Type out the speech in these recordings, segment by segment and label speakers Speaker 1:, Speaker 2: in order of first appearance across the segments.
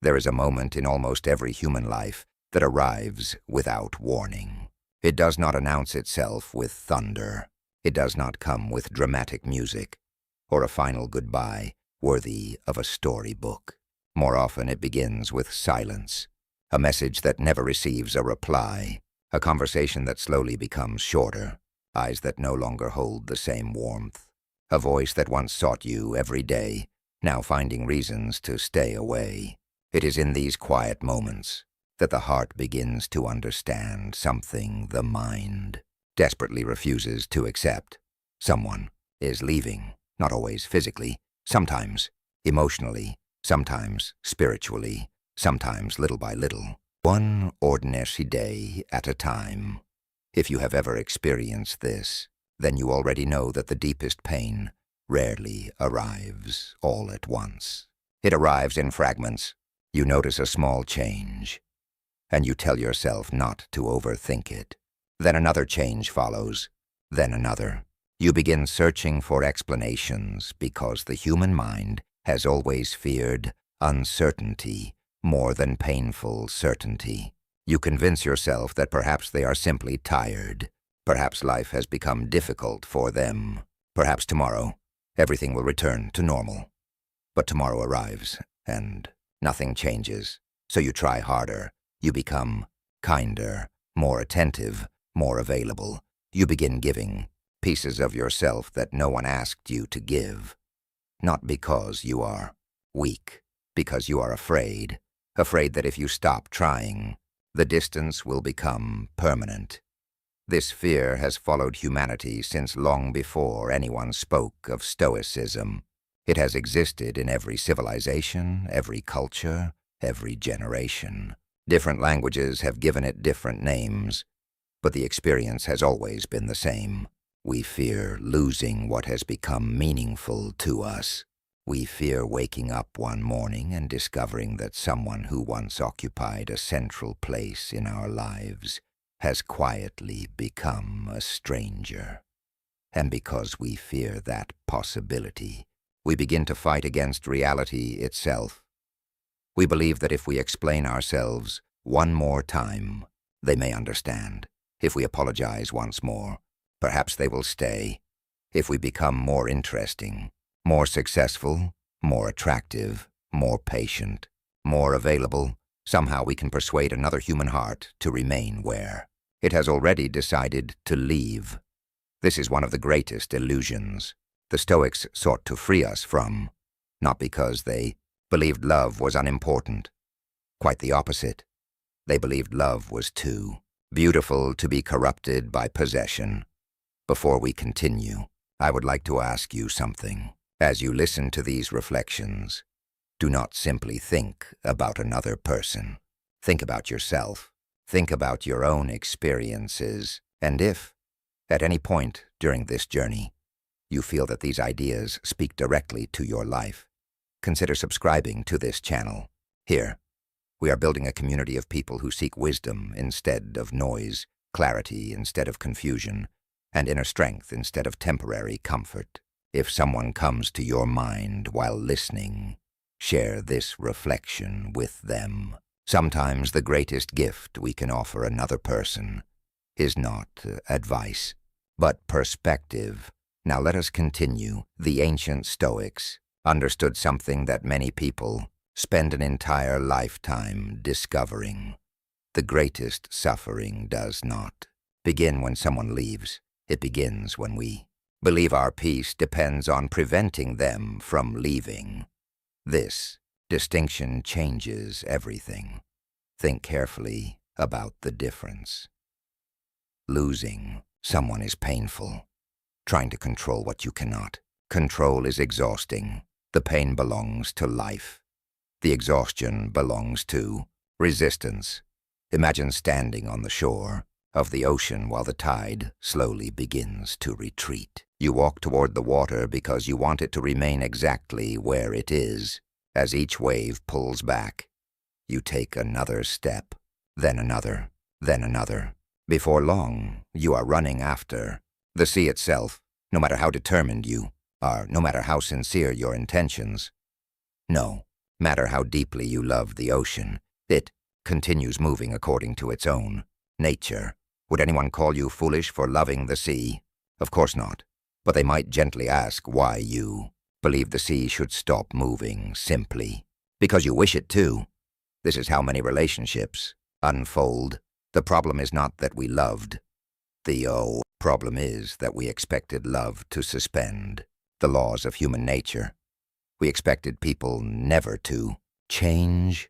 Speaker 1: There is a moment in almost every human life that arrives without warning. It does not announce itself with thunder. It does not come with dramatic music or a final goodbye worthy of a storybook. More often it begins with silence, a message that never receives a reply, a conversation that slowly becomes shorter, eyes that no longer hold the same warmth, a voice that once sought you every day, now finding reasons to stay away. It is in these quiet moments that the heart begins to understand something the mind desperately refuses to accept. Someone is leaving, not always physically, sometimes emotionally, sometimes spiritually, sometimes little by little, one ordinary day at a time. If you have ever experienced this, then you already know that the deepest pain rarely arrives all at once. It arrives in fragments. You notice a small change, and you tell yourself not to overthink it. Then another change follows, then another. You begin searching for explanations because the human mind has always feared uncertainty more than painful certainty. You convince yourself that perhaps they are simply tired. Perhaps life has become difficult for them. Perhaps tomorrow everything will return to normal. But tomorrow arrives, and nothing changes. So you try harder. You become kinder, more attentive, more available. You begin giving pieces of yourself that no one asked you to give. Not because you are weak, because you are afraid that if you stop trying, the distance will become permanent. This fear has followed humanity since long before anyone spoke of Stoicism. It has existed in every civilization, every culture, every generation. Different languages have given it different names, but the experience has always been the same. We fear losing what has become meaningful to us. We fear waking up one morning and discovering that someone who once occupied a central place in our lives has quietly become a stranger. And because we fear that possibility, we begin to fight against reality itself. We believe that if we explain ourselves one more time, they may understand. If we apologize once more, perhaps they will stay. If we become more interesting, more successful, more attractive, more patient, more available, somehow we can persuade another human heart to remain where it has already decided to leave. This is one of the greatest illusions the Stoics sought to free us from, not because they believed love was unimportant. Quite the opposite. They believed love was too beautiful to be corrupted by possession. Before we continue, I would like to ask you something. As you listen to these reflections, do not simply think about another person. Think about yourself. Think about your own experiences. And if, at any point during this journey, you feel that these ideas speak directly to your life, consider subscribing to this channel. Here, we are building a community of people who seek wisdom instead of noise, clarity instead of confusion, and inner strength instead of temporary comfort. If someone comes to your mind while listening, share this reflection with them. Sometimes the greatest gift we can offer another person is not advice, but perspective. Now let us continue. The ancient Stoics understood something that many people spend an entire lifetime discovering. The greatest suffering does not begin when someone leaves. It begins when we believe our peace depends on preventing them from leaving. This distinction changes everything. Think carefully about the difference. Losing someone is painful. Trying to control what you cannot. Control is exhausting. The pain belongs to life. The exhaustion belongs to resistance. Imagine standing on the shore of the ocean while the tide slowly begins to retreat. You walk toward the water because you want it to remain exactly where it is. As each wave pulls back, you take another step, then another, then another. Before long, you are running after the sea itself, no matter how determined you are, no matter how sincere your intentions. No, Matter how deeply you love the ocean, it continues moving according to its own nature. Would anyone call you foolish for loving the sea? Of course not. But they might gently ask why you believe the sea should stop moving simply because you wish it to. This is how many relationships unfold. The problem is not that we loved. The problem is that we expected love to suspend the laws of human nature. We expected people never to change,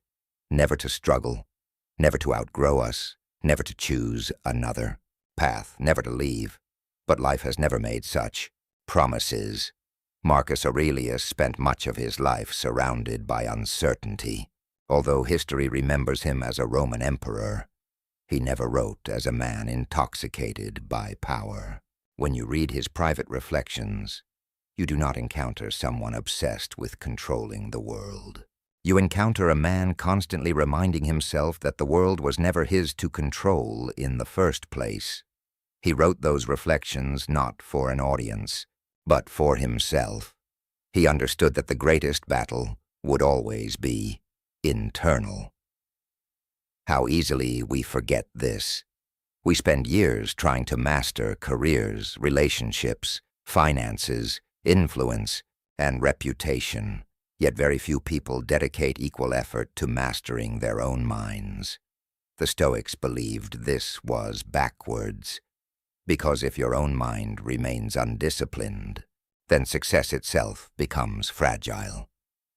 Speaker 1: never to struggle, never to outgrow us, never to choose another path, never to leave. But life has never made such promises. Marcus Aurelius spent much of his life surrounded by uncertainty. Although history remembers him as a Roman emperor, he never wrote as a man intoxicated by power. When you read his private reflections, you do not encounter someone obsessed with controlling the world. You encounter a man constantly reminding himself that the world was never his to control in the first place. He wrote those reflections not for an audience, but for himself. He understood that the greatest battle would always be internal. How easily we forget this. We spend years trying to master careers, relationships, finances, influence, and reputation, yet very few people dedicate equal effort to mastering their own minds. The Stoics believed this was backwards, because if your own mind remains undisciplined, then success itself becomes fragile.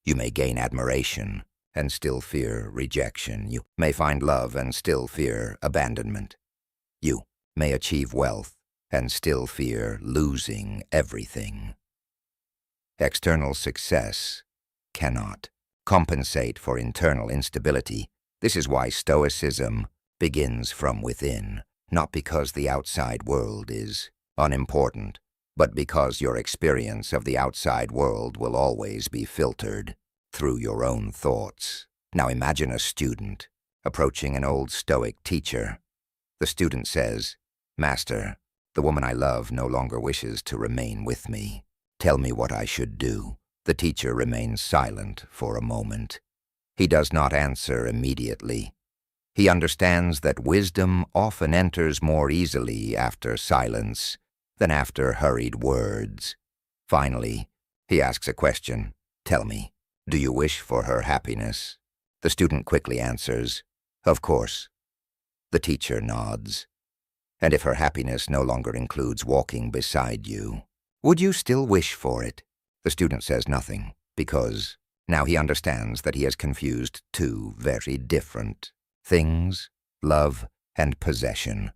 Speaker 1: You may gain admiration and still fear rejection. You may find love and still fear abandonment. You may achieve wealth and still fear losing everything. External success cannot compensate for internal instability. This is why Stoicism begins from within, not because the outside world is unimportant, but because your experience of the outside world will always be filtered through your own thoughts. Now imagine a student approaching an old Stoic teacher. The student says, "Master, the woman I love no longer wishes to remain with me. Tell me what I should do." The teacher remains silent for a moment. He does not answer immediately. He understands that wisdom often enters more easily after silence than after hurried words. Finally, he asks a question. "Tell me, do you wish for her happiness?" The student quickly answers, "Of course." The teacher nods. "And if her happiness no longer includes walking beside you, would you still wish for it?" The student says nothing, because now he understands that he has confused two very different things, love and possession.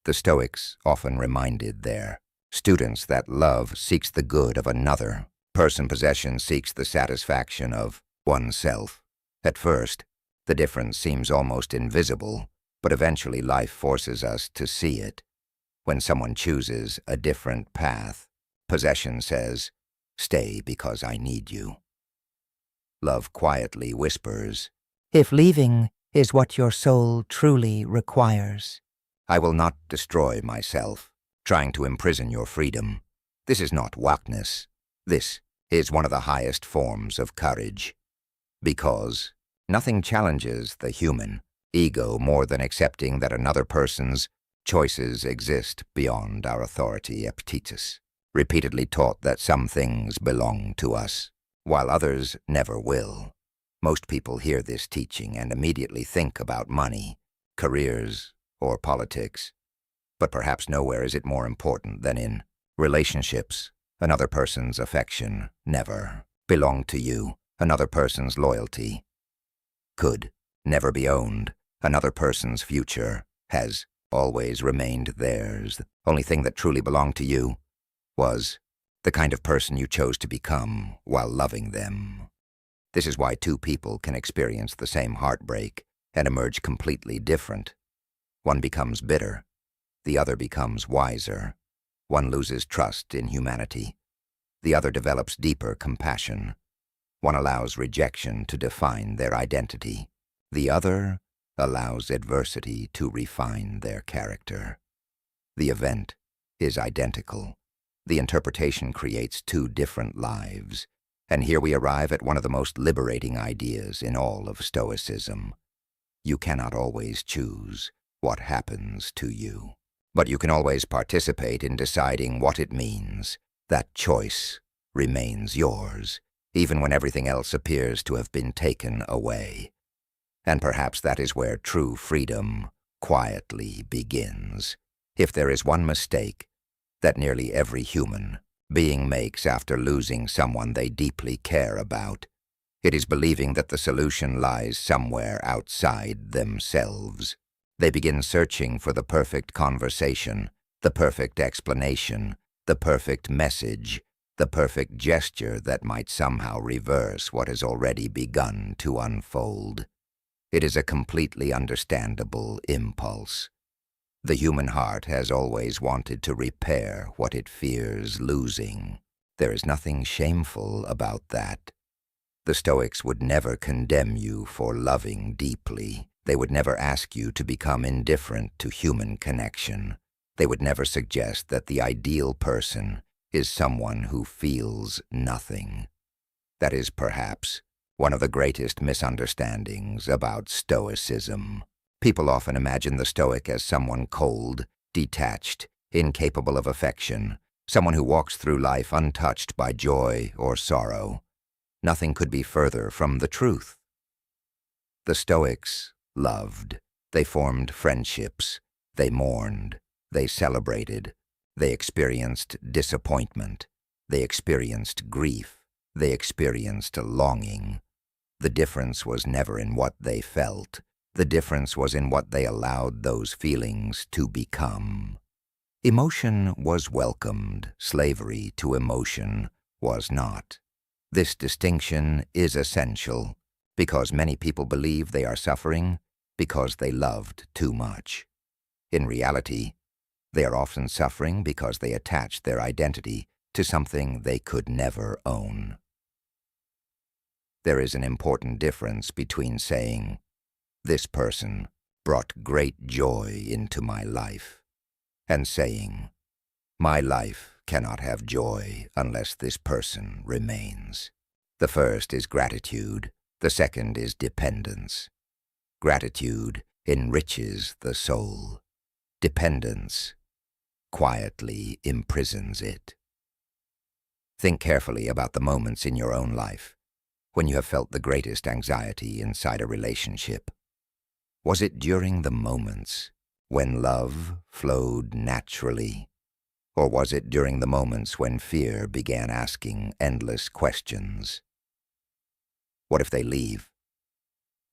Speaker 1: The Stoics often reminded their students that love seeks the good of another person. Possession seeks the satisfaction of oneself. At first, the difference seems almost invisible, but eventually life forces us to see it. When someone chooses a different path, possession says, "Stay because I need you." Love quietly whispers,
Speaker 2: "If leaving is what your soul truly requires,
Speaker 1: "I will not destroy myself, trying to imprison your freedom." This is not weakness. This is one of the highest forms of courage, because nothing challenges the human ego more than accepting that another person's choices exist beyond our authority. Epictetus repeatedly taught that some things belong to us, while others never will. Most people hear this teaching and immediately think about money, careers, or politics. But perhaps nowhere is it more important than in relationships. Another person's affection never belonged to you. Another person's loyalty could never be owned. Another person's future has always remained theirs. The only thing that truly belonged to you was the kind of person you chose to become while loving them. This is why two people can experience the same heartbreak and emerge completely different. One becomes bitter. The other becomes wiser. One loses trust in humanity. The other develops deeper compassion. One allows rejection to define their identity. The other allows adversity to refine their character. The event is identical. The interpretation creates two different lives. And here we arrive at one of the most liberating ideas in all of Stoicism. You cannot always choose what happens to you, but you can always participate in deciding what it means. That choice remains yours, even when everything else appears to have been taken away. And perhaps that is where true freedom quietly begins. If there is one mistake that nearly every human being makes after losing someone they deeply care about, it is believing that the solution lies somewhere outside themselves. They begin searching for the perfect conversation, the perfect explanation, the perfect message, the perfect gesture that might somehow reverse what has already begun to unfold. It is a completely understandable impulse. The human heart has always wanted to repair what it fears losing. There is nothing shameful about that. The Stoics would never condemn you for loving deeply. They would never ask you to become indifferent to human connection. They would never suggest that the ideal person is someone who feels nothing. That is perhaps one of the greatest misunderstandings about Stoicism. People often imagine the Stoic as someone cold, detached, incapable of affection, someone who walks through life untouched by joy or sorrow. Nothing could be further from the truth. The Stoics loved. They formed friendships. They mourned. They celebrated. They experienced disappointment. They experienced grief. They experienced longing. The difference was never in what they felt. The difference was in what they allowed those feelings to become. Emotion was welcomed. Slavery to emotion was not. This distinction is essential because many people believe they are suffering because they loved too much. In reality, they are often suffering because they attached their identity to something they could never own. There is an important difference between saying, "This person brought great joy into my life," and saying, "My life cannot have joy unless this person remains." The first is gratitude. The second is dependence. Gratitude enriches the soul. Dependence quietly imprisons it. Think carefully about the moments in your own life when you have felt the greatest anxiety inside a relationship. Was it during the moments when love flowed naturally? Or was it during the moments when fear began asking endless questions? What if they leave?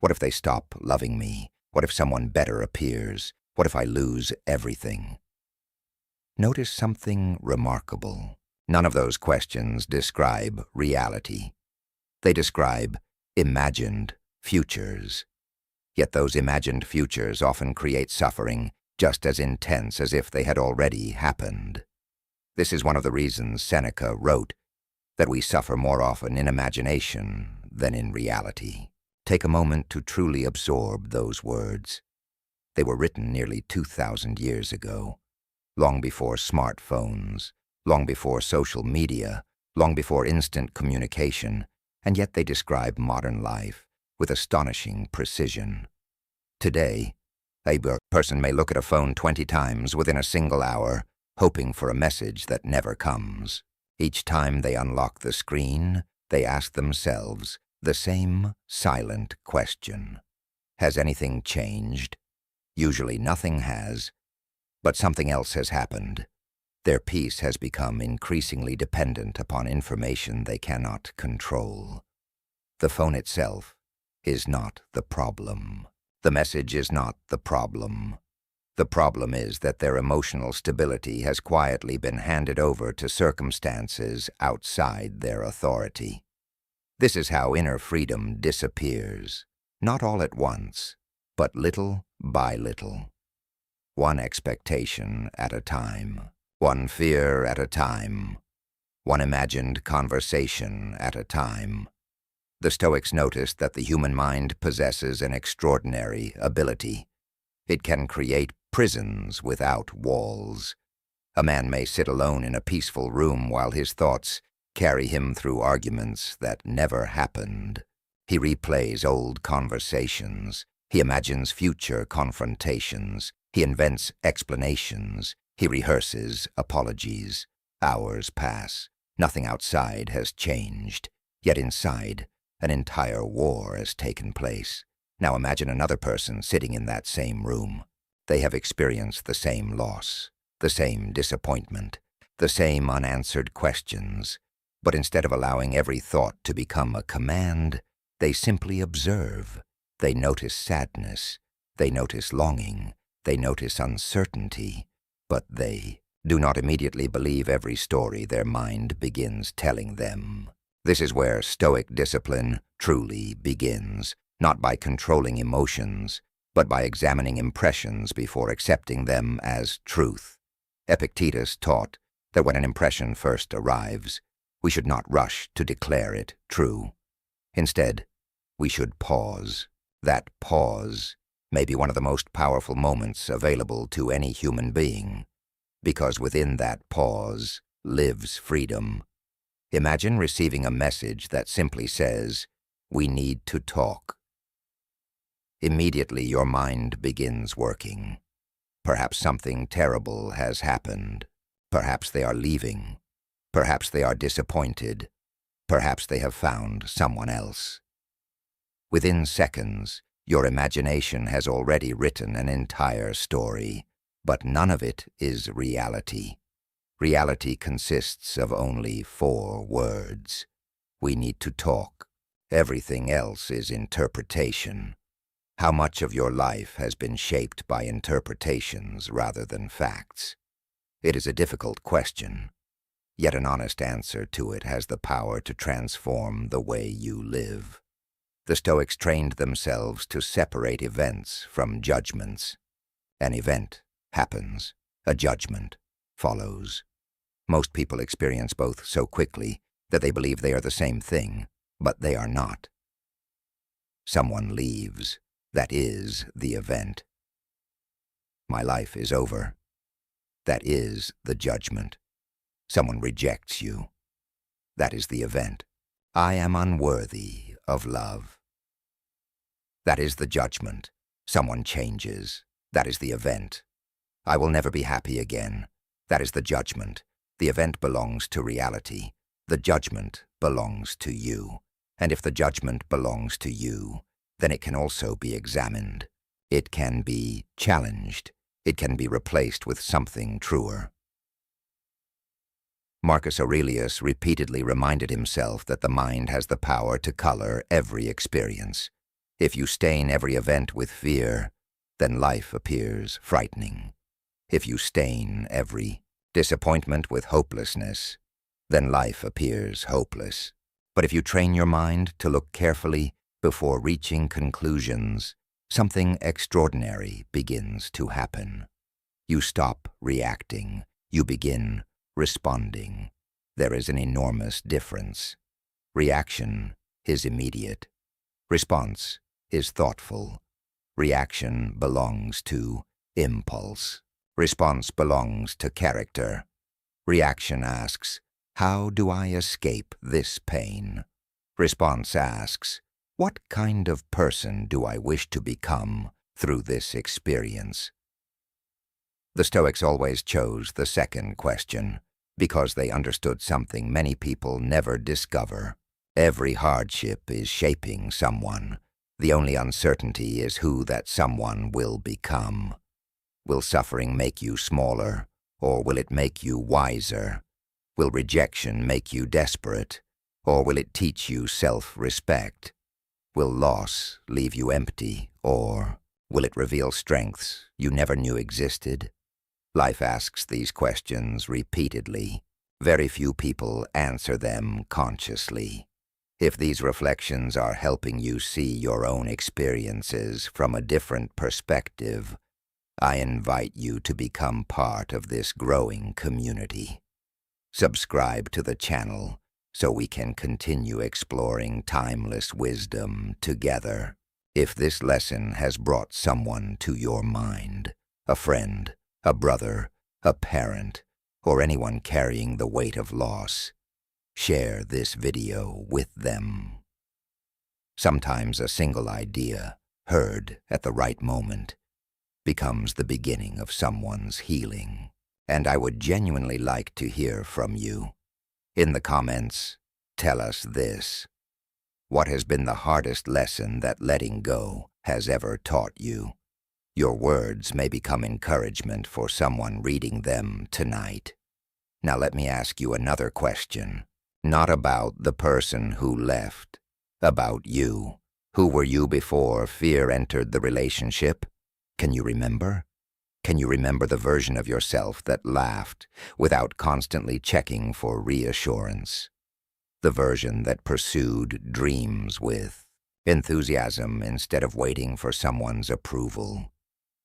Speaker 1: What if they stop loving me? What if someone better appears? What if I lose everything? Notice something remarkable. None of those questions describe reality. They describe imagined futures. Yet those imagined futures often create suffering just as intense as if they had already happened. This is one of the reasons Seneca wrote that we suffer more often in imagination than in reality. Take a moment to truly absorb those words. They were written nearly 2,000 years ago, long before smartphones, long before social media, long before instant communication, and yet they describe modern life with astonishing precision. Today, a person may look at a phone 20 times within a single hour, hoping for a message that never comes. Each time they unlock the screen, they ask themselves the same silent question. Has anything changed? Usually nothing has, but something else has happened. Their peace has become increasingly dependent upon information they cannot control. The phone itself is not the problem. The message is not the problem. The problem is that their emotional stability has quietly been handed over to circumstances outside their authority. This is how inner freedom disappears, not all at once, but little by little. One expectation at a time, one fear at a time, one imagined conversation at a time. The Stoics noticed that the human mind possesses an extraordinary ability. It can create prisons without walls. A man may sit alone in a peaceful room while his thoughts carry him through arguments that never happened. He replays old conversations. He imagines future confrontations. He invents explanations. He rehearses apologies. Hours pass. Nothing outside has changed. Yet inside, an entire war has taken place. Now imagine another person sitting in that same room. They have experienced the same loss, the same disappointment, the same unanswered questions. But instead of allowing every thought to become a command, they simply observe. They notice sadness. They notice longing. They notice uncertainty. But they do not immediately believe every story their mind begins telling them. This is where Stoic discipline truly begins, not by controlling emotions, but by examining impressions before accepting them as truth. Epictetus taught that when an impression first arrives, we should not rush to declare it true. Instead, we should pause. That pause may be one of the most powerful moments available to any human being, because within that pause lives freedom. Imagine receiving a message that simply says, "We need to talk." Immediately your mind begins working. Perhaps something terrible has happened. Perhaps they are leaving. Perhaps they are disappointed. Perhaps they have found someone else. Within seconds, your imagination has already written an entire story, but none of it is reality. Reality consists of only 4 words. We need to talk. Everything else is interpretation. How much of your life has been shaped by interpretations rather than facts? It is a difficult question, yet an honest answer to it has the power to transform the way you live. The Stoics trained themselves to separate events from judgments. An event happens, a judgment follows. Most people experience both so quickly that they believe they are the same thing, but they are not. Someone leaves. That is the event. My life is over. That is the judgment. Someone rejects you. That is the event. I am unworthy of love. That is the judgment. Someone changes. That is the event. I will never be happy again. That is the judgment. The event belongs to reality. The judgment belongs to you. And if the judgment belongs to you, then it can also be examined. It can be challenged. It can be replaced with something truer. Marcus Aurelius repeatedly reminded himself that the mind has the power to color every experience. If you stain every event with fear, then life appears frightening. If you stain every disappointment with hopelessness, then life appears hopeless. But if you train your mind to look carefully before reaching conclusions, something extraordinary begins to happen. You stop reacting. You begin responding. There is an enormous difference. Reaction is immediate. Response is thoughtful. Reaction belongs to impulse. Response belongs to character. Reaction asks, how do I escape this pain? Response asks, what kind of person do I wish to become through this experience? The Stoics always chose the second question because they understood something many people never discover. Every hardship is shaping someone. The only uncertainty is who that someone will become. Will suffering make you smaller, or will it make you wiser? Will rejection make you desperate, or will it teach you self-respect? Will loss leave you empty, or will it reveal strengths you never knew existed? Life asks these questions repeatedly. Very few people answer them consciously. If these reflections are helping you see your own experiences from a different perspective, I invite you to become part of this growing community. Subscribe to the channel so we can continue exploring timeless wisdom together. If this lesson has brought someone to your mind, a friend, a brother, a parent, or anyone carrying the weight of loss, share this video with them. Sometimes a single idea, heard at the right moment, becomes the beginning of someone's healing. And I would genuinely like to hear from you. In the comments, tell us this. What has been the hardest lesson that letting go has ever taught you? Your words may become encouragement for someone reading them tonight. Now let me ask you another question. Not about the person who left, about you. Who were you before fear entered the relationship? Can you remember? Can you remember the version of yourself that laughed without constantly checking for reassurance? The version that pursued dreams with enthusiasm instead of waiting for someone's approval?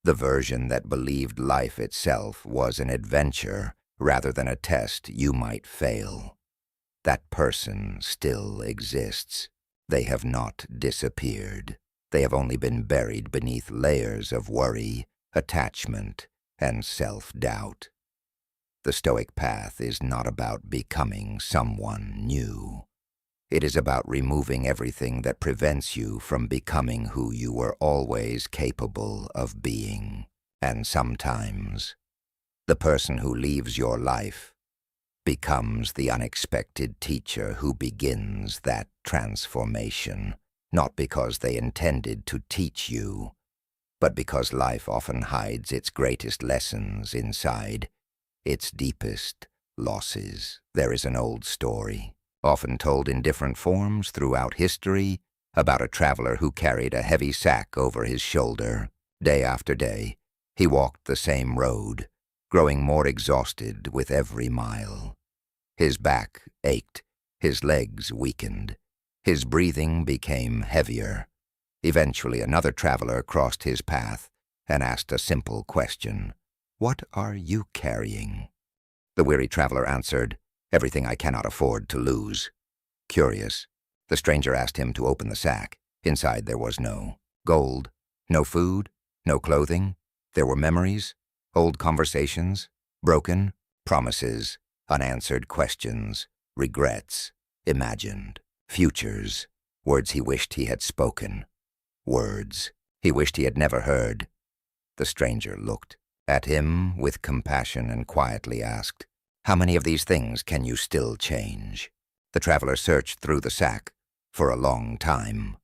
Speaker 1: The version that believed life itself was an adventure rather than a test you might fail? That person still exists. They have not disappeared. They have only been buried beneath layers of worry, attachment, and self-doubt. The Stoic path is not about becoming someone new. It is about removing everything that prevents you from becoming who you were always capable of being. And sometimes, the person who leaves your life becomes the unexpected teacher who begins that transformation, not because they intended to teach you, but because life often hides its greatest lessons inside its deepest losses. There is an old story, often told in different forms throughout history, about a traveler who carried a heavy sack over his shoulder. Day after day, he walked the same road, growing more exhausted with every mile. His back ached, his legs weakened, his breathing became heavier. Eventually, another traveler crossed his path and asked a simple question. "What are you carrying?" The weary traveler answered, "Everything I cannot afford to lose." Curious, the stranger asked him to open the sack. Inside there was no gold, no food, no clothing. There were memories, old conversations, broken promises, unanswered questions, regrets, imagined futures, words he wished he had spoken, words he wished he had never heard. The stranger looked at him with compassion and quietly asked, "How many of these things can you still change?" The traveler searched through the sack for a long time.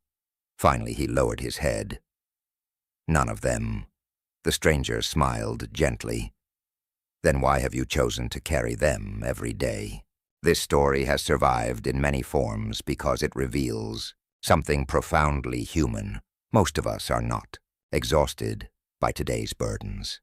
Speaker 1: Finally, he lowered his head. "None of them." The stranger smiled gently. "Then why have you chosen to carry them every day?" This story has survived in many forms because it reveals something profoundly human. Most of us are not exhausted by today's burdens.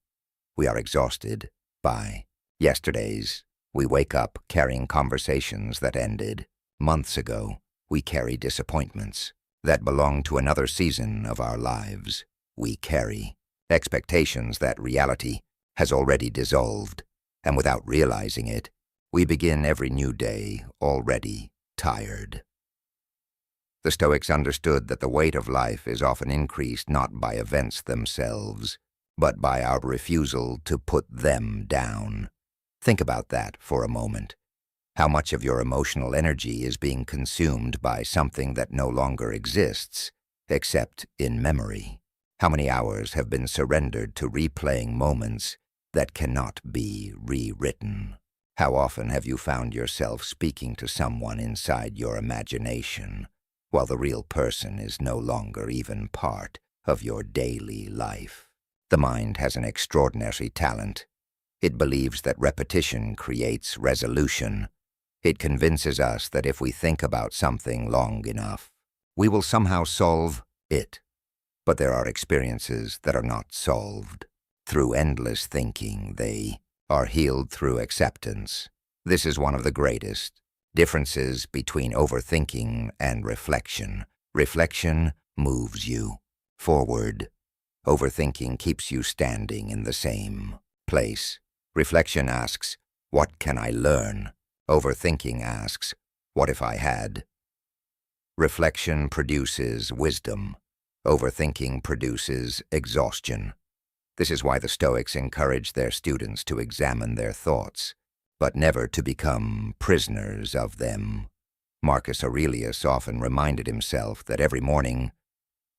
Speaker 1: We are exhausted by yesterday's. We wake up carrying conversations that ended months ago. We carry disappointments that belong to another season of our lives. We carry expectations that reality has already dissolved, and without realizing it, we begin every new day already tired. The Stoics understood that the weight of life is often increased not by events themselves, but by our refusal to put them down. Think about that for a moment. How much of your emotional energy is being consumed by something that no longer exists, except in memory? How many hours have been surrendered to replaying moments that cannot be rewritten? How often have you found yourself speaking to someone inside your imagination, while the real person is no longer even part of your daily life? The mind has an extraordinary talent. It believes that repetition creates resolution. It convinces us that if we think about something long enough, we will somehow solve it. But there are experiences that are not solved. Through endless thinking, they are healed through acceptance. This is one of the greatest differences between overthinking and reflection. Reflection moves you forward. Overthinking keeps you standing in the same place. Reflection asks, "What can I learn?" Overthinking asks, "What if I had?" Reflection produces wisdom. Overthinking produces exhaustion. This is why the Stoics encourage their students to examine their thoughts. but never to become prisoners of them. Marcus Aurelius often reminded himself that every morning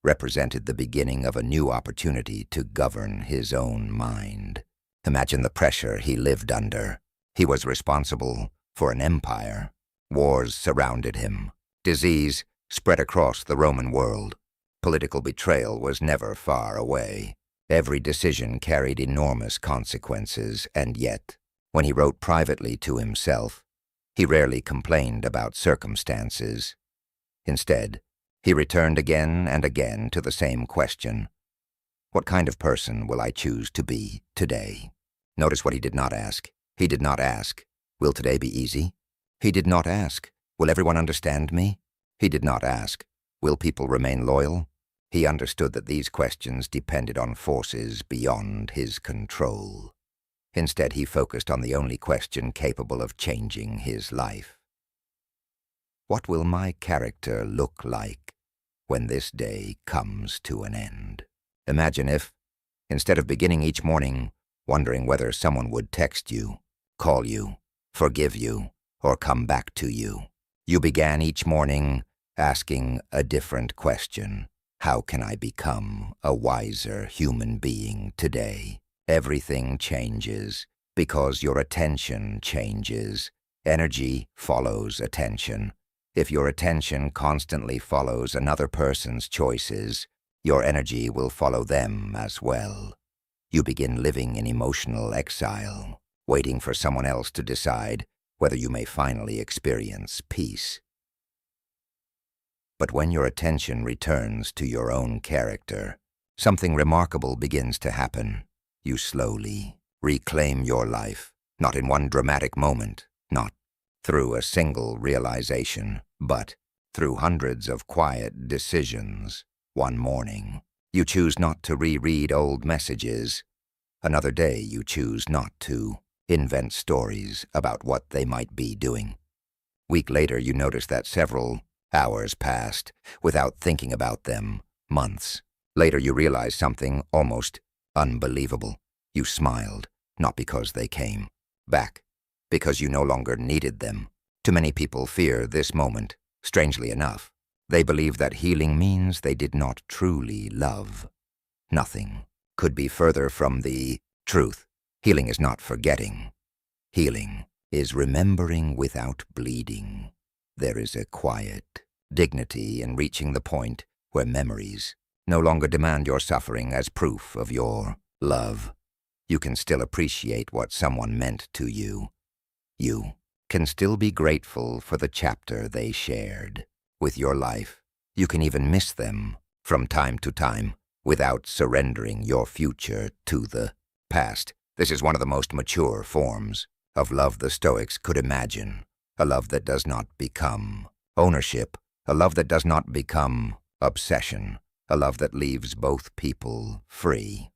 Speaker 1: represented the beginning of a new opportunity to govern his own mind. Imagine the pressure he lived under. He was responsible for an empire. Wars surrounded him. Disease spread across the Roman world. Political betrayal was never far away. Every decision carried enormous consequences, and yet, when he wrote privately to himself, he rarely complained about circumstances. Instead, he returned again and again to the same question: what kind of person will I choose to be today? Notice what he did not ask. He did not ask, will today be easy? He did not ask, will everyone understand me? He did not ask, will people remain loyal? He understood that these questions depended on forces beyond his control. Instead, he focused on the only question capable of changing his life. What will my character look like when this day comes to an end? Imagine if, instead of beginning each morning wondering whether someone would text you, call you, forgive you, or come back to you, you began each morning asking a different question. How can I become a wiser human being today? Everything changes because your attention changes. Energy follows attention. If your attention constantly follows another person's choices, your energy will follow them as well. You begin living in emotional exile, waiting for someone else to decide whether you may finally experience peace. But when your attention returns to your own character, something remarkable begins to happen. You slowly reclaim your life, not in one dramatic moment, not through a single realization, but through hundreds of quiet decisions. One morning, you choose not to reread old messages. Another day, you choose not to invent stories about what they might be doing. Week later, you notice that several hours passed without thinking about them. Months later, you realize something almost unbelievable. You smiled, not because they came back, because you no longer needed them. Too many people fear this moment. Strangely enough, they believe that healing means they did not truly love. Nothing could be further from the truth. Healing is not forgetting. Healing is remembering without bleeding. There is a quiet dignity in reaching the point where memories no longer demand your suffering as proof of your love. You can still appreciate what someone meant to you. You can still be grateful for the chapter they shared with your life. You can even miss them from time to time without surrendering your future to the past. This is one of the most mature forms of love the Stoics could imagine. A love that does not become ownership, a love that does not become obsession, a love that leaves both people free.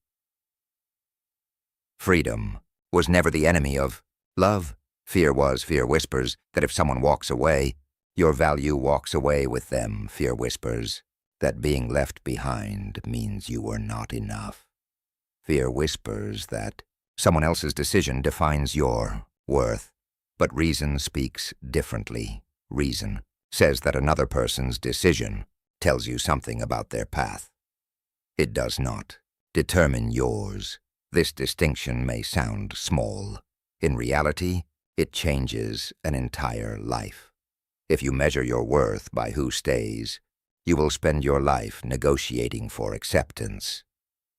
Speaker 1: Freedom was never the enemy of love. Fear was. Fear whispers that if someone walks away, your value walks away with them. Fear whispers that being left behind means you were not enough. Fear whispers that someone else's decision defines your worth. But reason speaks differently. Reason says that another person's decision tells you something about their path. It does not determine yours. This distinction may sound small. In reality, it changes an entire life. If you measure your worth by who stays, you will spend your life negotiating for acceptance.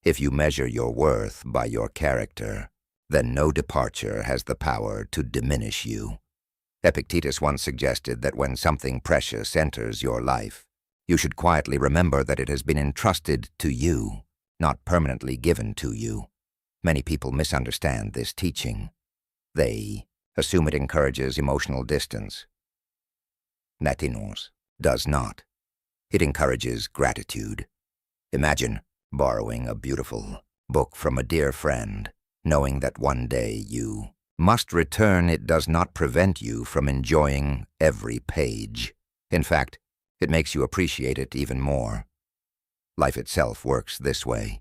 Speaker 1: If you measure your worth by your character, then no departure has the power to diminish you. Epictetus once suggested that when something precious enters your life, you should quietly remember that it has been entrusted to you, not permanently given to you. Many people misunderstand this teaching. They assume it encourages emotional distance. Matinos does not. It encourages gratitude. Imagine borrowing a beautiful book from a dear friend, knowing that one day you must return. It does not prevent you from enjoying every page. In fact, it makes you appreciate it even more. Life itself works this way.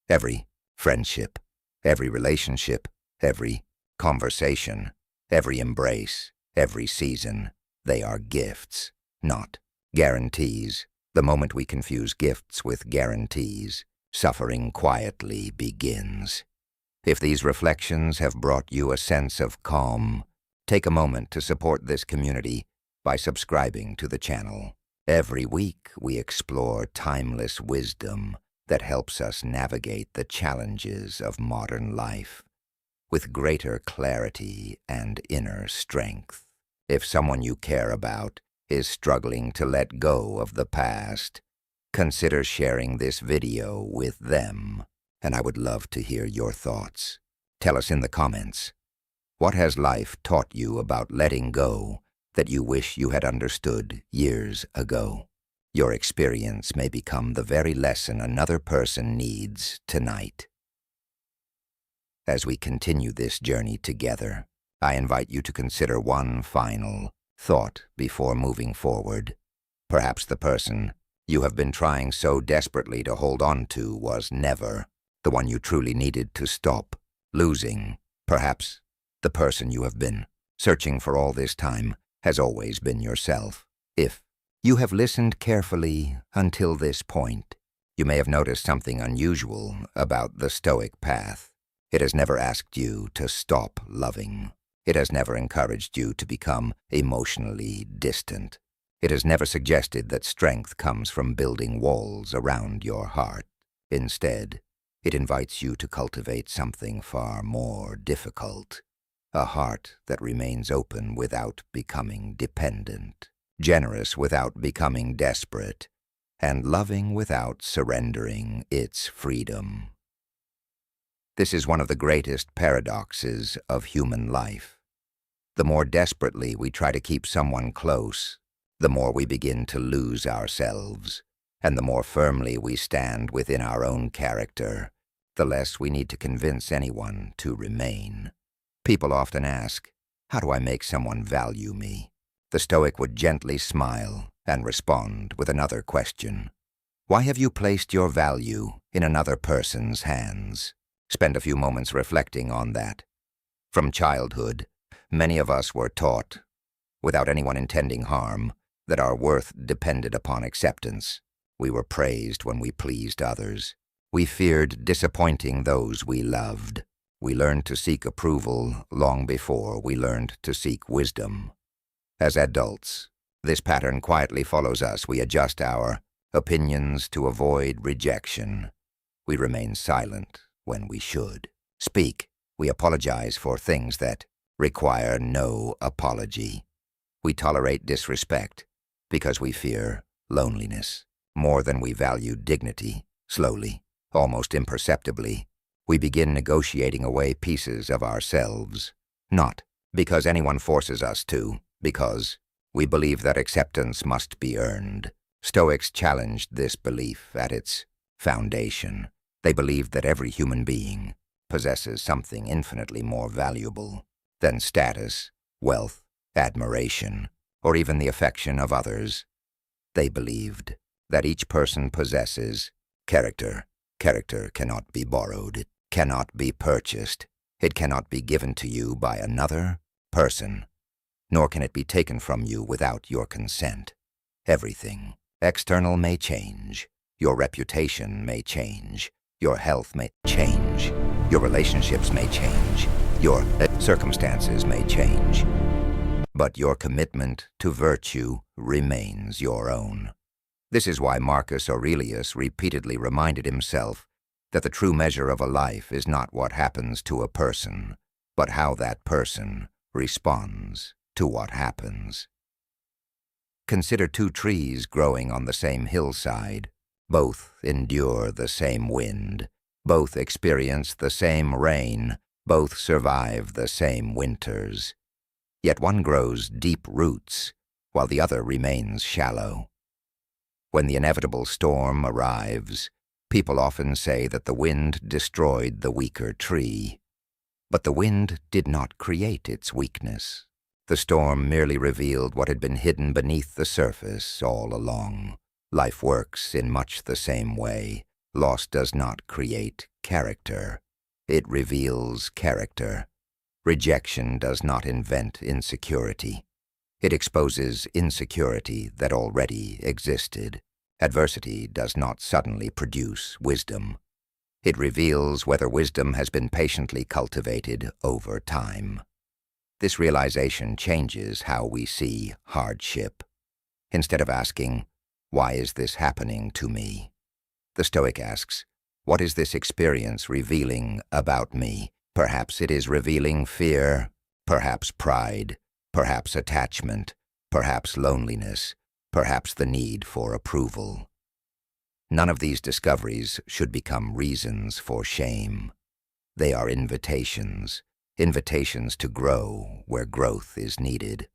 Speaker 1: Every friendship, every relationship, every conversation, every embrace, every season, they are gifts, not guarantees. The moment we confuse gifts with guarantees, suffering quietly begins. If these reflections have brought you a sense of calm, take a moment to support this community by subscribing to the channel. Every week, we explore timeless wisdom that helps us navigate the challenges of modern life with greater clarity and inner strength. If someone you care about is struggling to let go of the past, consider sharing this video with them, and I would love to hear your thoughts. Tell us in the comments, what has life taught you about letting go that you wish you had understood years ago? Your experience may become the very lesson another person needs tonight. As we continue this journey together, I invite you to consider one final thought before moving forward. Perhaps the person you have been trying so desperately to hold on to was never the one you truly needed to stop losing. Perhaps the person you have been searching for all this time has always been yourself. If you have listened carefully until this point, you may have noticed something unusual about the Stoic path. It has never asked you to stop loving. It has never encouraged you to become emotionally distant. It has never suggested that strength comes from building walls around your heart. Instead, it invites you to cultivate something far more difficult, a heart that remains open without becoming dependent, generous without becoming desperate, and loving without surrendering its freedom. This is one of the greatest paradoxes of human life. The more desperately we try to keep someone close, the more we begin to lose ourselves, and the more firmly we stand within our own character, the less we need to convince anyone to remain. People often ask, how do I make someone value me? The Stoic would gently smile and respond with another question. Why have you placed your value in another person's hands? Spend a few moments reflecting on that. From childhood, many of us were taught, without anyone intending harm, that our worth depended upon acceptance. We were praised when we pleased others. We feared disappointing those we loved. We learned to seek approval long before we learned to seek wisdom. As adults, this pattern quietly follows us. We adjust our opinions to avoid rejection. We remain silent when we should speak. We apologize for things that require no apology. We tolerate disrespect because we fear loneliness more than we value dignity. Slowly, almost imperceptibly, we begin negotiating away pieces of ourselves, not because anyone forces us to, because we believe that acceptance must be earned. Stoics challenged this belief at its foundation. They believed that every human being possesses something infinitely more valuable than status, wealth, admiration, or even the affection of others. They believed that each person possesses character. Character cannot be borrowed. It cannot be purchased. It cannot be given to you by another person, nor can it be taken from you without your consent. Everything external may change. Your reputation may change. Your health may change. Your relationships may change. Your circumstances may change. But your commitment to virtue remains your own. This is why Marcus Aurelius repeatedly reminded himself that the true measure of a life is not what happens to a person, but how that person responds to what happens. Consider two trees growing on the same hillside. Both endure the same wind. Both experience the same rain. Both survive the same winters. Yet one grows deep roots, while the other remains shallow. When the inevitable storm arrives, people often say that the wind destroyed the weaker tree. But the wind did not create its weakness. The storm merely revealed what had been hidden beneath the surface all along. Life works in much the same way. Loss does not create character. It reveals character. Rejection does not invent insecurity. It exposes insecurity that already existed. Adversity does not suddenly produce wisdom. It reveals whether wisdom has been patiently cultivated over time. This realization changes how we see hardship. Instead of asking, "Why is this happening to me?" the Stoic asks, "What is this experience revealing about me?" Perhaps it is revealing fear, perhaps pride, perhaps attachment, perhaps loneliness, perhaps the need for approval. None of these discoveries should become reasons for shame. They are invitations, invitations to grow where growth is needed.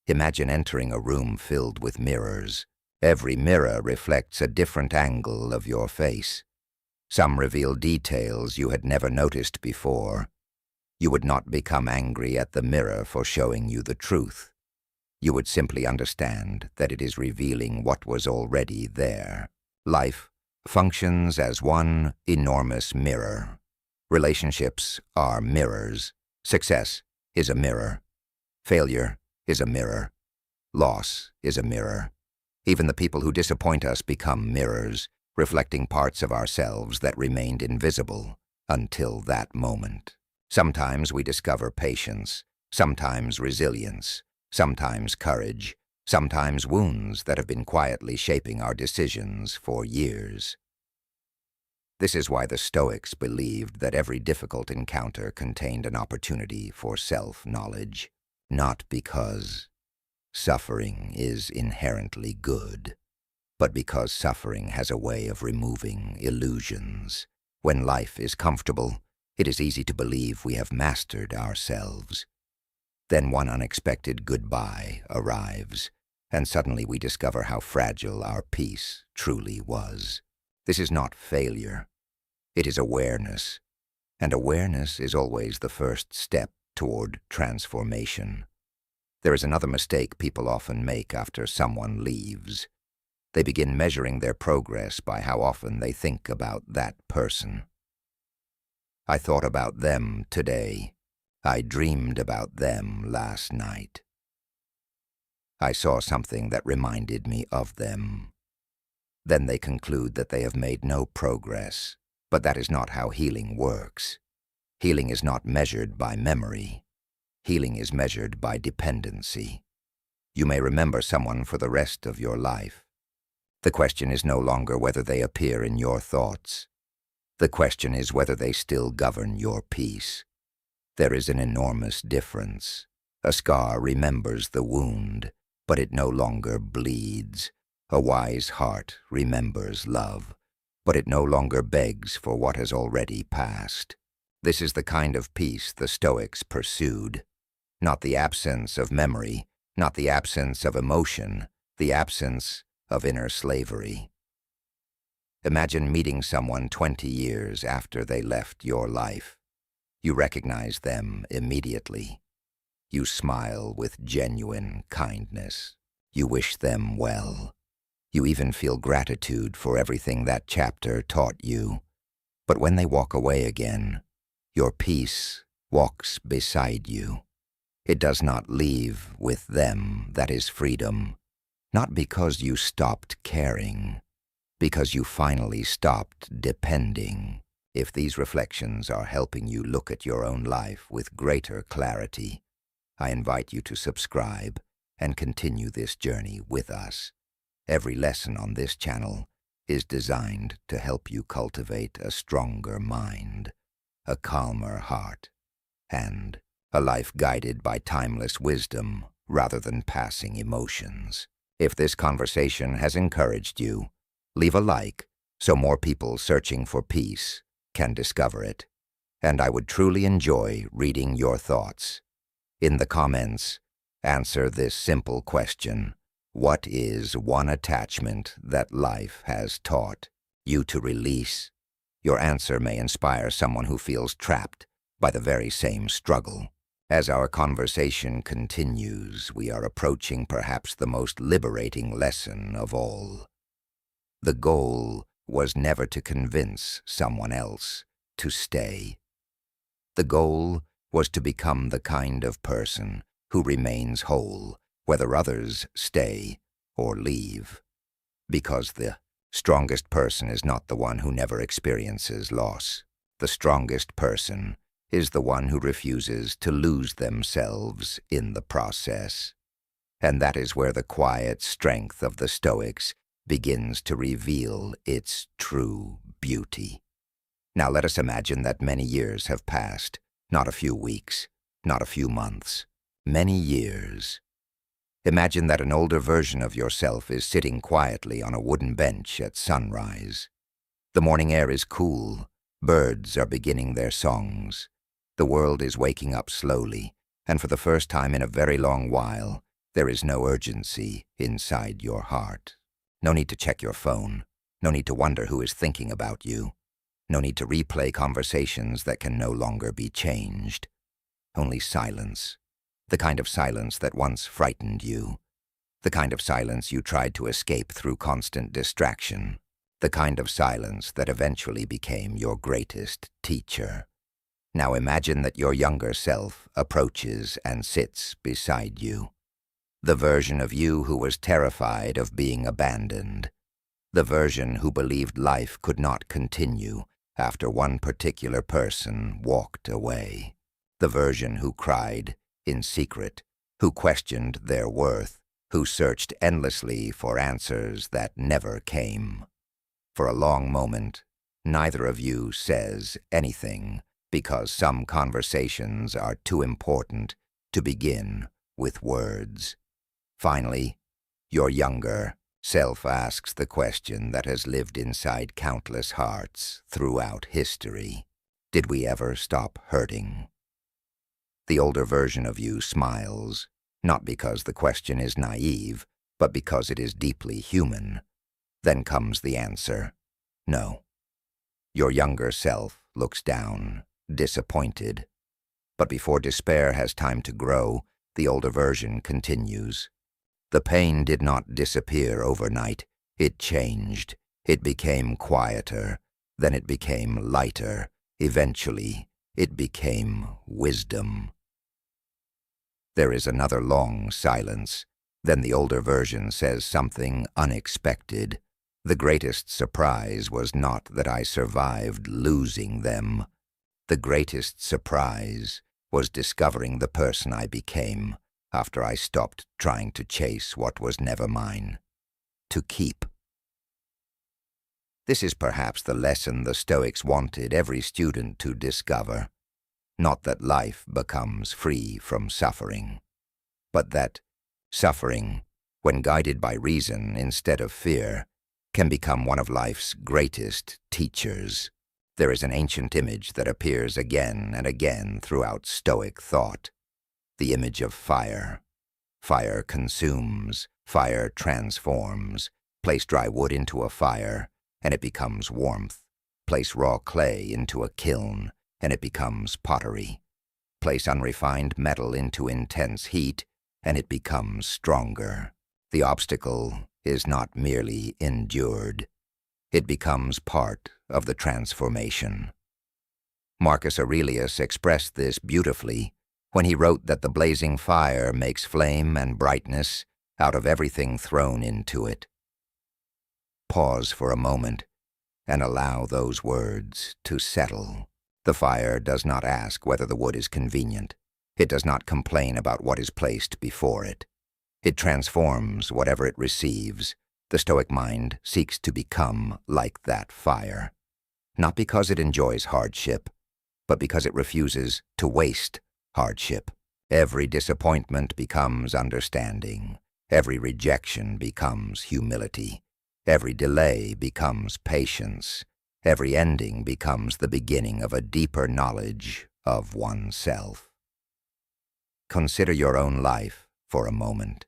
Speaker 1: Imagine entering a room filled with mirrors. Every mirror reflects a different angle of your face. Some reveal details you had never noticed before. You would not become angry at the mirror for showing you the truth. You would simply understand that it is revealing what was already there. Life functions as one enormous mirror. Relationships are mirrors. Success is a mirror. Failure is a mirror. Loss is a mirror. Even the people who disappoint us become mirrors, reflecting parts of ourselves that remained invisible until that moment. Sometimes we discover patience, sometimes resilience, sometimes courage, sometimes wounds that have been quietly shaping our decisions for years. This is why the Stoics believed that every difficult encounter contained an opportunity for self-knowledge, not because suffering is inherently good, but because suffering has a way of removing illusions. When life is comfortable, it is easy to believe we have mastered ourselves. Then one unexpected goodbye arrives, and suddenly we discover how fragile our peace truly was. This is not failure. It is awareness, and awareness is always the first step toward transformation. There is another mistake people often make after someone leaves. They begin measuring their progress by how often they think about that person. I thought about them today. I dreamed about them last night. I saw something that reminded me of them. Then they conclude that they have made no progress. But that is not how healing works. Healing is not measured by memory. Healing is measured by dependency. You may remember someone for the rest of your life. The question is no longer whether they appear in your thoughts. The question is whether they still govern your peace. There is an enormous difference. A scar remembers the wound, but it no longer bleeds. A wise heart remembers love, but it no longer begs for what has already passed. This is the kind of peace the Stoics pursued. Not the absence of memory, not the absence of emotion, the absence of inner slavery. Imagine meeting someone 20 years after they left your life. You recognize them immediately. You smile with genuine kindness. You wish them well. You even feel gratitude for everything that chapter taught you. But when they walk away again, your peace walks beside you. It does not leave with them. That is freedom. Not because you stopped caring, because you finally stopped depending. If these reflections are helping you look at your own life with greater clarity, I invite you to subscribe and continue this journey with us. Every lesson on this channel is designed to help you cultivate a stronger mind, a calmer heart, and a life guided by timeless wisdom rather than passing emotions. If this conversation has encouraged you, leave a like so more people searching for peace can discover it. And I would truly enjoy reading your thoughts. In the comments, answer this simple question: what is one attachment that life has taught you to release? Your answer may inspire someone who feels trapped by the very same struggle. As our conversation continues, we are approaching perhaps the most liberating lesson of all. The goal was never to convince someone else to stay. The goal was to become the kind of person who remains whole, whether others stay or leave. Because the strongest person is not the one who never experiences loss. The strongest person is the one who refuses to lose themselves in the process. And that is where the quiet strength of the Stoics begins to reveal its true beauty. Now let us imagine that many years have passed, not a few weeks, not a few months, many years. Imagine that an older version of yourself is sitting quietly on a wooden bench at sunrise. The morning air is cool, birds are beginning their songs. The world is waking up slowly, and for the first time in a very long while, there is no urgency inside your heart. No need to check your phone. No need to wonder who is thinking about you. No need to replay conversations that can no longer be changed. Only silence. The kind of silence that once frightened you. The kind of silence you tried to escape through constant distraction. The kind of silence that eventually became your greatest teacher. Now imagine that your younger self approaches and sits beside you. The version of you who was terrified of being abandoned. The version who believed life could not continue after one particular person walked away. The version who cried in secret, who questioned their worth, who searched endlessly for answers that never came. For a long moment, neither of you says anything because some conversations are too important to begin with words. Finally, your younger self asks the question that has lived inside countless hearts throughout history. Did we ever stop hurting? The older version of you smiles, not because the question is naive, but because it is deeply human. Then comes the answer, no. Your younger self looks down, disappointed. But before despair has time to grow, the older version continues. The pain did not disappear overnight. It changed. It became quieter. Then it became lighter. Eventually, it became wisdom. There is another long silence. Then the older version says something unexpected. The greatest surprise was not that I survived losing them. The greatest surprise was discovering the person I became after I stopped trying to chase what was never mine, to keep. This is perhaps the lesson the Stoics wanted every student to discover. Not that life becomes free from suffering, but that suffering, when guided by reason instead of fear, can become one of life's greatest teachers. There is an ancient image that appears again and again throughout Stoic thought. The image of fire. Fire consumes, fire transforms. Place dry wood into a fire, and it becomes warmth. Place raw clay into a kiln, and it becomes pottery. Place unrefined metal into intense heat, and it becomes stronger. The obstacle is not merely endured. It becomes part of the transformation. Marcus Aurelius expressed this beautifully when he wrote that the blazing fire makes flame and brightness out of everything thrown into it. Pause for a moment and allow those words to settle. The fire does not ask whether the wood is convenient. It does not complain about what is placed before it. It transforms whatever it receives. The Stoic mind seeks to become like that fire, not because it enjoys hardship, but because it refuses to waste hardship. Every disappointment becomes understanding. Every rejection becomes humility. Every delay becomes patience. Every ending becomes the beginning of a deeper knowledge of oneself. Consider your own life for a moment.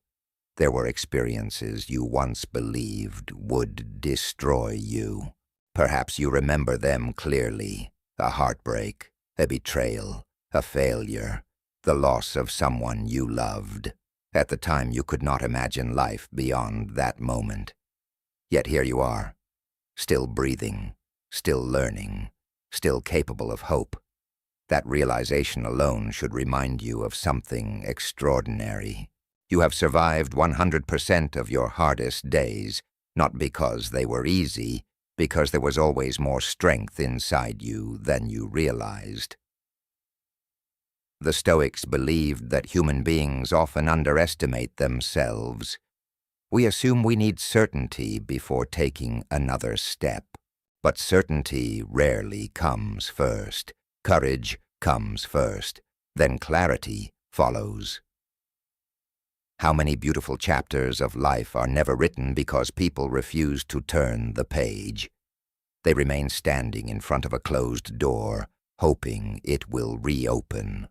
Speaker 1: There were experiences you once believed would destroy you. Perhaps you remember them clearly. A heartbreak, a betrayal, a failure, the loss of someone you loved. At the time you could not imagine life beyond that moment. Yet here you are, still breathing, still learning, still capable of hope. That realization alone should remind you of something extraordinary. You have survived 100% of your hardest days, not because they were easy, because there was always more strength inside you than you realized. The Stoics believed that human beings often underestimate themselves. We assume we need certainty before taking another step, but certainty rarely comes first. Courage comes first, then clarity follows. How many beautiful chapters of life are never written because people refuse to turn the page? They remain standing in front of a closed door, hoping it will reopen.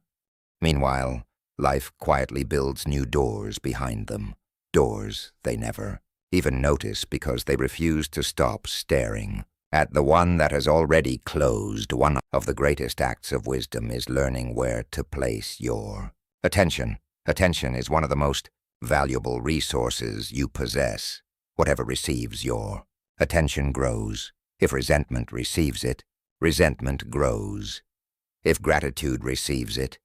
Speaker 1: Meanwhile, life quietly builds new doors behind them, doors they never even notice because they refuse to stop staring at the one that has already closed. One of the greatest acts of wisdom is learning where to place your attention. Attention is one of the most valuable resources you possess. Whatever receives your attention grows. If resentment receives it, resentment grows. If gratitude receives it,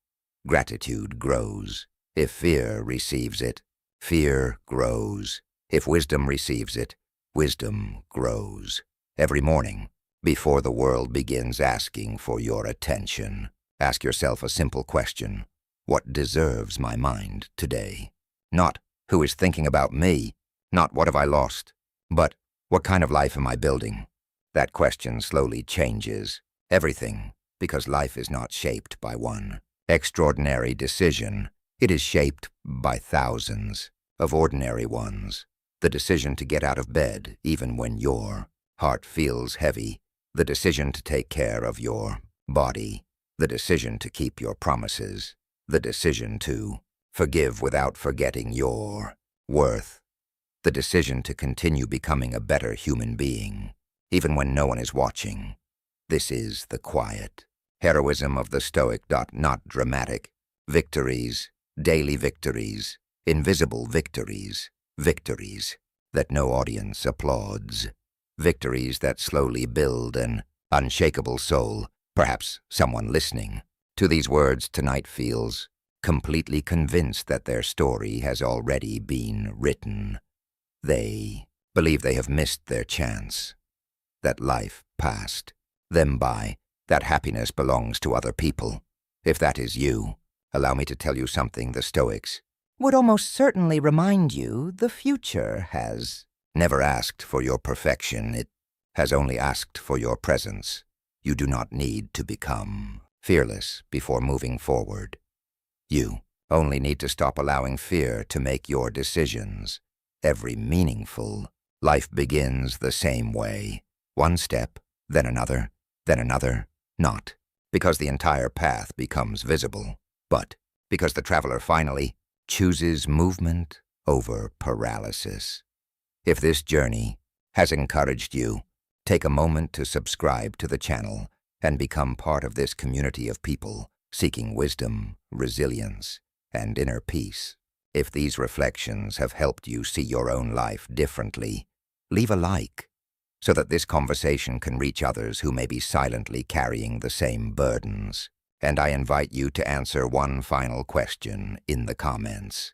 Speaker 1: gratitude grows. If fear receives it, fear grows. If wisdom receives it, wisdom grows. Every morning, before the world begins asking for your attention, ask yourself a simple question. What deserves my mind today? Not who is thinking about me, not what have I lost, but what kind of life am I building? That question slowly changes everything, because life is not shaped by one extraordinary decision. It is shaped by thousands of ordinary ones. The decision to get out of bed even when your heart feels heavy, the decision to take care of your body, the decision to keep your promises, the decision to forgive without forgetting your worth, the decision to continue becoming a better human being, even when no one is watching. This is the quiet heroism of the Stoic. Not dramatic victories, daily victories, invisible victories, victories that no audience applauds, victories that slowly build an unshakable soul. Perhaps someone listening to these words tonight feels completely convinced that their story has already been written. They believe they have missed their chance, that life passed them by, that happiness belongs to other people. If that is you, allow me to tell you something the Stoics
Speaker 2: Would almost certainly remind you the future has
Speaker 1: never asked for your perfection. It has only asked for your presence. You do not need to become fearless before moving forward. You only need to stop allowing fear to make your decisions. Every meaningful life begins the same way. One step, then another, not because the entire path becomes visible, but because the traveler finally chooses movement over paralysis. If this journey has encouraged you, take a moment to subscribe to the channel and become part of this community of people seeking wisdom, resilience, and inner peace. If these reflections have helped you see your own life differently, leave a like so that this conversation can reach others who may be silently carrying the same burdens. And I invite you to answer one final question in the comments.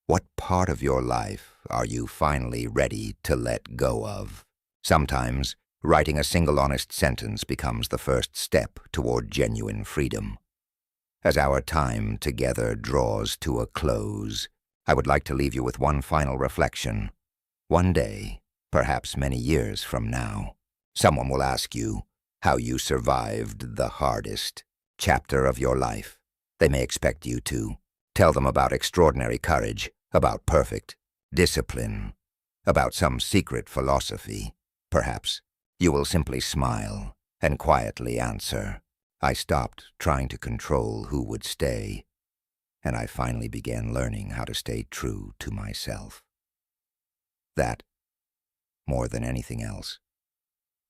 Speaker 1: What part of your life are you finally ready to let go of? Sometimes, writing a single honest sentence becomes the first step toward genuine freedom. As our time together draws to a close, I would like to leave you with one final reflection. One day, perhaps many years from now, someone will ask you how you survived the hardest chapter of your life. They may expect you to tell them about extraordinary courage, about perfect discipline, about some secret philosophy. Perhaps you will simply smile and quietly answer, I stopped trying to control who would stay, and I finally began learning how to stay true to myself. That, more than anything else,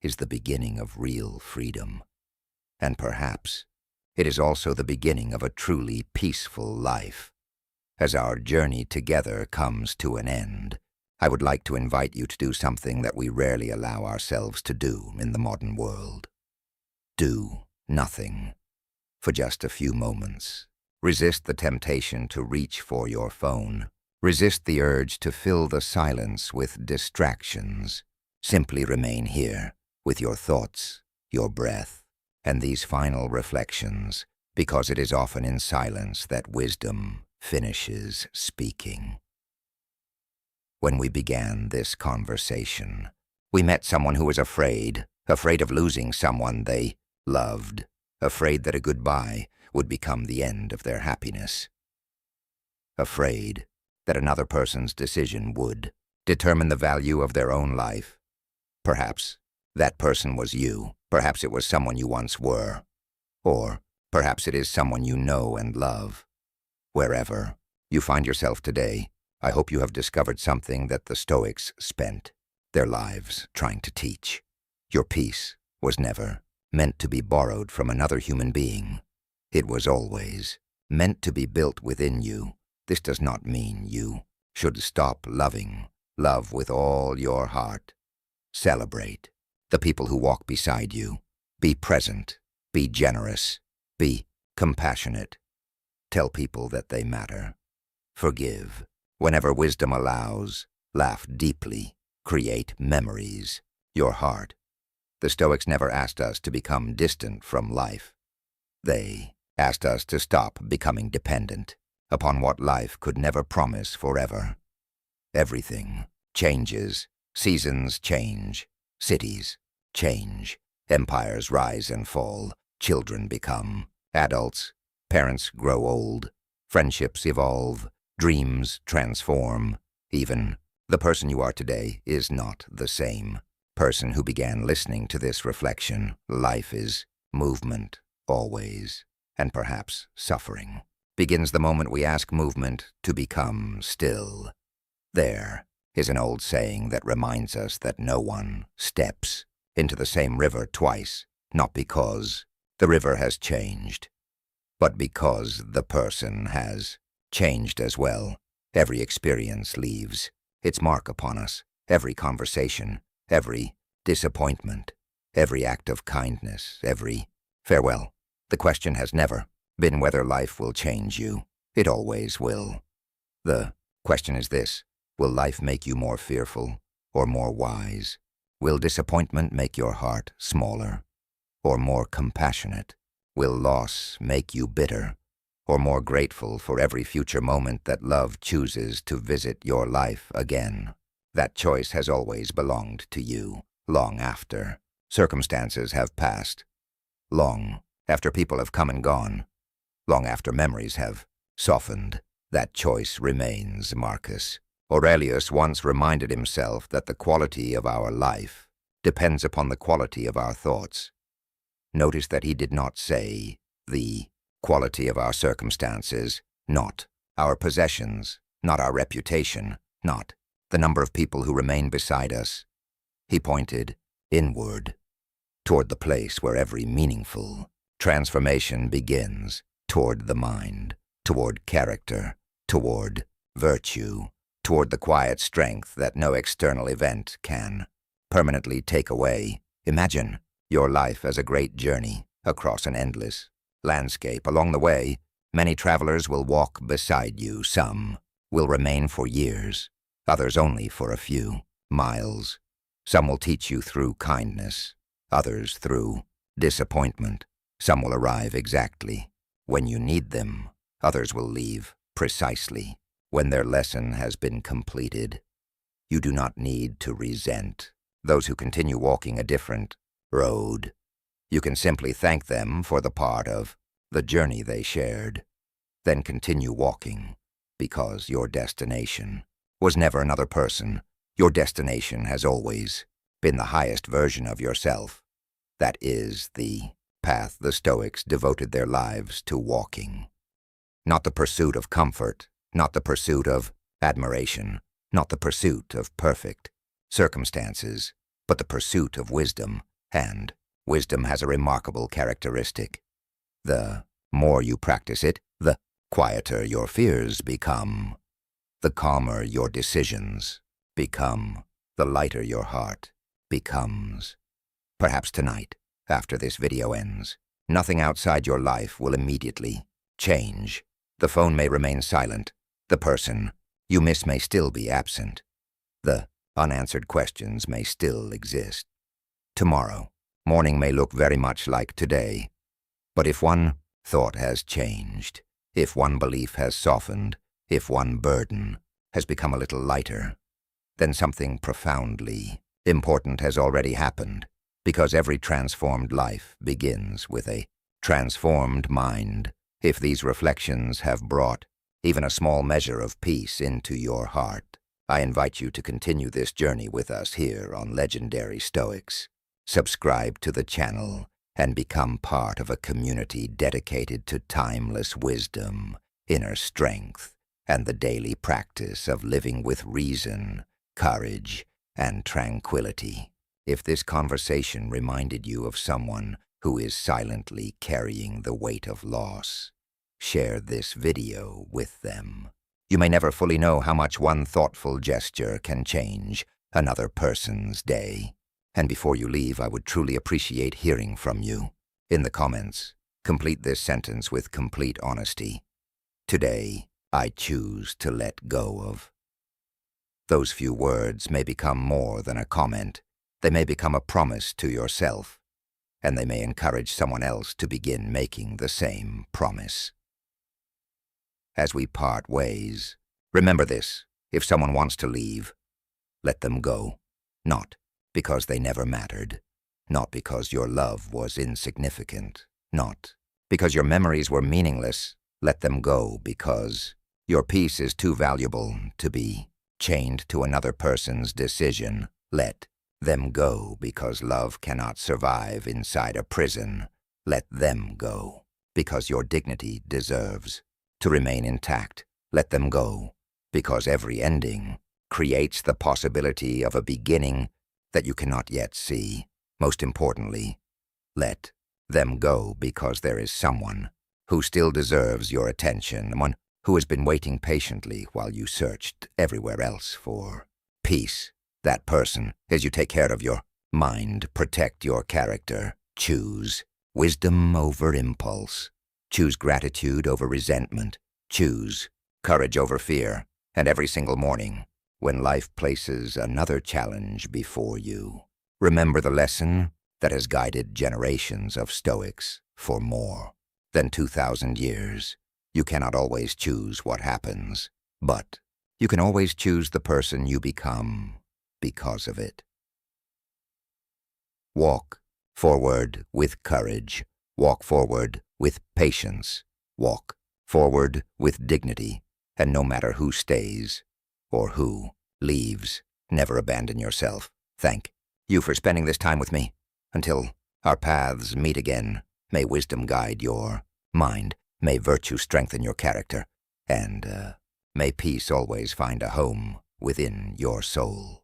Speaker 1: is the beginning of real freedom, and perhaps it is also the beginning of a truly peaceful life. As our journey together comes to an end, I would like to invite you to do something that we rarely allow ourselves to do in the modern world. Do nothing. for just a few moments. Resist the temptation to reach for your phone. Resist the urge to fill the silence with distractions. Simply remain here with your thoughts, your breath, and these final reflections, because it is often in silence that wisdom finishes speaking. When we began this conversation, we met someone who was afraid of losing someone they loved, afraid that a goodbye would become the end of their happiness, afraid that another person's decision would determine the value of their own life. Perhaps that person was you. Perhaps it was someone you once were. Or perhaps it is someone you know and love. Wherever you find yourself today, I hope you have discovered something that the Stoics spent their lives trying to teach. Your peace was never meant to be borrowed from another human being. It was always meant to be built within you. This does not mean you should stop loving. Love with all your heart. Celebrate the people who walk beside you. Be present. Be generous. Be compassionate. Tell people that they matter. Forgive whenever wisdom allows. Laugh deeply. Create memories. Your heart. The Stoics never asked us to become distant from life. They asked us to stop becoming dependent upon what life could never promise forever. Everything changes. Seasons change. Cities change. Empires rise and fall. Children become adults. Parents grow old. Friendships evolve. Dreams transform. Even the person you are today is not the same person who began listening to this reflection. Life is movement, always, and perhaps suffering begins the moment we ask movement to become still. There is an old saying that reminds us that no one steps into the same river twice, not because the river has changed, but because the person has changed as well. Every experience leaves its mark upon us. Every conversation, every disappointment, every act of kindness, every farewell. The question has never been whether life will change you. It always will. The question is this: will life make you more fearful or more wise? Will disappointment make your heart smaller or more compassionate? Will loss make you bitter or more grateful for every future moment that love chooses to visit your life again? That choice has always belonged to you, long after circumstances have passed, long after people have come and gone, long after memories have softened. That choice remains. Marcus Aurelius once reminded himself that the quality of our life depends upon the quality of our thoughts. Notice that he did not say the quality of our circumstances, not our possessions, not our reputation, not the number of people who remain beside us. He pointed inward, toward the place where every meaningful transformation begins, toward the mind, toward character, toward virtue, toward the quiet strength that no external event can permanently take away. Imagine your life as a great journey across an endless landscape. Along the way, many travelers will walk beside you. Some will remain for years, others only for a few miles. Some will teach you through kindness, others through disappointment. Some will arrive exactly when you need them, others will leave precisely when their lesson has been completed. You do not need to resent those who continue walking a different road. You can simply thank them for the part of the journey they shared, then continue walking, because your destination was never another person. Your destination has always been the highest version of yourself. That is the path the Stoics devoted their lives to walking. Not the pursuit of comfort, not the pursuit of admiration, not the pursuit of perfect circumstances, but the pursuit of wisdom. And wisdom has a remarkable characteristic. The more you practice it, the quieter your fears become, the calmer your decisions become, the lighter your heart becomes. Perhaps tonight, after this video ends, Nothing outside your life will immediately change. The phone may remain silent. The person you miss may still be absent. The unanswered questions may still exist. Tomorrow morning may look very much like today. But if one thought has changed, if one belief has softened, if one burden has become a little lighter, then something profoundly important has already happened, because every transformed life begins with a transformed mind. If these reflections have brought even a small measure of peace into your heart, I invite you to continue this journey with us here on Legendary Stoics. Subscribe to the channel and become part of a community dedicated to timeless wisdom, inner strength, and the daily practice of living with reason, courage, and tranquility. If this conversation reminded you of someone who is silently carrying the weight of loss, share this video with them. You may never fully know how much one thoughtful gesture can change another person's day. And before you leave, I would truly appreciate hearing from you. In the comments, complete this sentence with complete honesty. Today, I choose to let go of. Those few words may become more than a comment. They may become a promise to yourself, and they may encourage someone else to begin making the same promise. As we part ways, remember this: if someone wants to leave, let them go. Not because they never mattered, not because your love was insignificant, not because your memories were meaningless. Let them go because your peace is too valuable to be chained to another person's decision. Let them go because love cannot survive inside a prison. Let them go because your dignity deserves to remain intact. Let them go because every ending creates the possibility of a beginning that you cannot yet see. Most importantly, let them go because there is someone who still deserves your attention, one who has been waiting patiently while you searched everywhere else for peace. That person, as you take care of your mind, protect your character, choose wisdom over impulse, choose gratitude over resentment, choose courage over fear, and every single morning, when life places another challenge before you, remember the lesson that has guided generations of Stoics for more than 2,000 years. You cannot always choose what happens, but you can always choose the person you become because of it. Walk forward with courage. Walk forward with patience. Walk forward with dignity. And no matter who stays or who leaves, never abandon yourself. Thank you for spending this time with me. Until our paths meet again, may wisdom guide your mind, may virtue strengthen your character, and may peace always find a home within your soul.